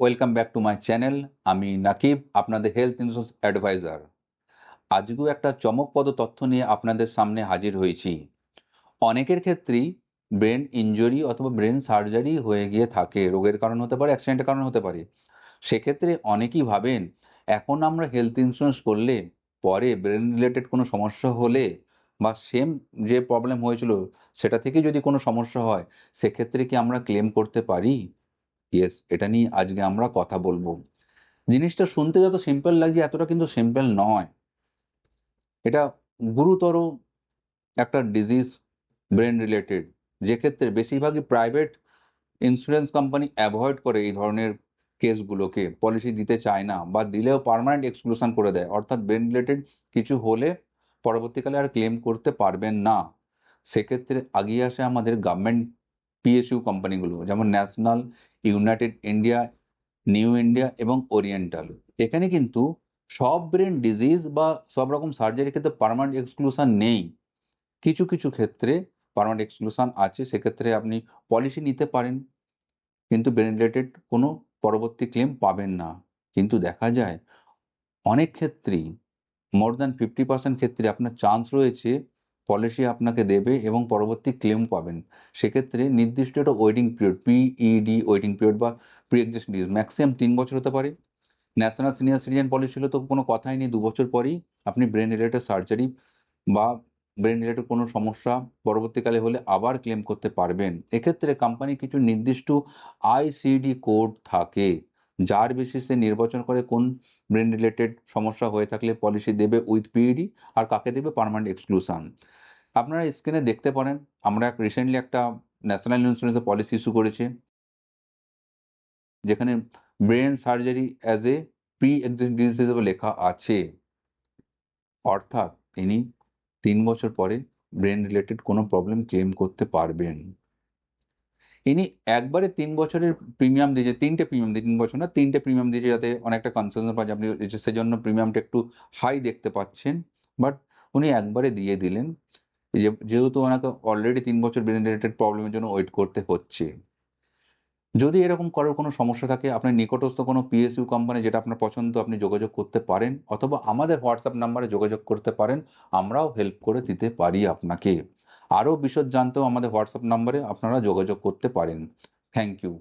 Welcome back to my channel. আমি নাকিব, আপনাদের health insurance adviser. আজকেও একটা চমকপ্রদ তথ্য নিয়ে আপনাদের সামনে হাজির হয়েছি। অনেকের ক্ষেত্রেই ব্রেন ইনজুরি অথবা ব্রেন সার্জারি হয়ে গিয়ে থাকে। রোগের কারণ হতে পারে, অ্যাক্সিডেন্টের কারণ হতে পারে। সেক্ষেত্রে অনেকেই ভাবেন এখন আমরা হেলথ ইন্স্যুরেন্স করলে পরে ব্রেন রিলেটেড কোনো সমস্যা হলে বা সেম যে প্রবলেম হয়েছিল সেটা থেকে যদি কোনো সমস্যা হয়, সেক্ষেত্রে কি আমরা ক্লেম করতে পারি? ইয়েস, এটা নিয়ে আজকে আমরা কথা বলবো। জিনিসটা শুনতে যত সিম্পল লাগছে এতটা কিন্তু সিম্পল নয়। এটা গুরুতর একটা ডিজিজ, ব্রেন রিলেটেড, যেক্ষেত্রে বেশিরভাগই প্রাইভেট ইন্স্যুরেন্স কোম্পানি অ্যাভয়েড করে এই ধরনের কেসগুলোকে, পলিসি দিতে চায় না বা দিলেও পার্মানেন্ট এক্সক্লুশন করে দেয়। অর্থাৎ ব্রেন রিলেটেড কিছু হলে পরবর্তীকালে আর ক্লেম করতে পারবেন না। সেক্ষেত্রে আগিয়ে আসে আমাদের গভর্নমেন্ট পিএসইউ কোম্পানিগুলো, যেমন national, United India, new India এবং ওরিয়েন্টাল। এখানে কিন্তু সব ব্রেন ডিজিজ বা সব রকম সার্জারির ক্ষেত্রে পার্মানেন্ট এক্সক্লুশন নেই। কিছু কিছু ক্ষেত্রে পার্মানেন্ট এক্সক্লুশন আছে, সেক্ষেত্রে আপনি পলিসি নিতে পারেন কিন্তু ব্রেন রিলেটেড কোনো পরবর্তী ক্লেম পাবেন না। কিন্তু দেখা যায় অনেক ক্ষেত্রেই মোর দ্যান 50% ক্ষেত্রে আপনার চান্স রয়েছে পলিসি আপনাকে দেবে এবং পরবর্তী ক্লেম পাবেন। সেক্ষেত্রে নির্দিষ্ট একটা waiting period, PED waiting period বা প্রি এক্সিস্টিং ডিজিজ ম্যাক্সিমাম 3 বছর হতে পারে। ন্যাশনাল সিনিয়র সিটিজেন পলিসি হলে তো কোনো কথাই নেই, 2 বছর পরেই আপনি ব্রেন রিলেটেড সার্জারি বা ব্রেন রিলেটেড কোনো সমস্যা পরবর্তীকালে হলে আবার ক্লেম করতে পারবেন। এক্ষেত্রে কোম্পানি কিছু নির্দিষ্ট আইসিডি কোড থাকে, যার বেসিসে নির্বাচন করে কোন ব্রেন রিলেটেড সমস্যা হয়ে থাকলে পলিসি দেবে উইথ পিইডি আর কাকে দেবে পার্মানেন্ট এক্সক্লুশন। আপনারা স্ক্রিনে দেখতে পারেন, আমরা রিসেন্টলি একটা ন্যাশনাল ইন্স্যুরেন্সের পলিসি ইস্যু করেছে, যেখানে brain surgery as a pre existing disease হিসেবে লেখা আছে। অর্থাৎ তিনি 3 বছর পরে ব্রেন রিলেটেড কোনো প্রবলেম ক্লেম করতে পারবেন। ইনি একবারে 3 বছরের প্রিমিয়াম দিয়েছে, 3টে প্রিমিয়াম দিয়ে, 3 বছর না 3টে প্রিমিয়াম দিয়েছে, যাতে অনেকটা কনসেশন পাওয়া যায়। আপনি সেজন্য প্রিমিয়ামটা একটু হাই দেখতে পাচ্ছেন। বাট উনি একবারে দিয়ে দিলেন, যেহেতু ওনাকে অলরেডি 3 বছর ব্রেন রিলেটেড প্রবলেমের জন্য ওয়েট করতে হচ্ছে। যদি এরকম করার কোনো সমস্যা থাকে, আপনার নিকটস্থ কোনো পিএসইউ কোম্পানি যেটা আপনার পছন্দ, আপনি যোগাযোগ করতে পারেন অথবা আমাদের হোয়াটসঅ্যাপ নাম্বারে যোগাযোগ করতে পারেন। আমরাও হেল্প করে দিতে পারি আপনাকে। আরও বিশদ জানতেও আমাদের হোয়াটসঅ্যাপ নাম্বারে আপনারা যোগাযোগ করতে পারেন। Thank you.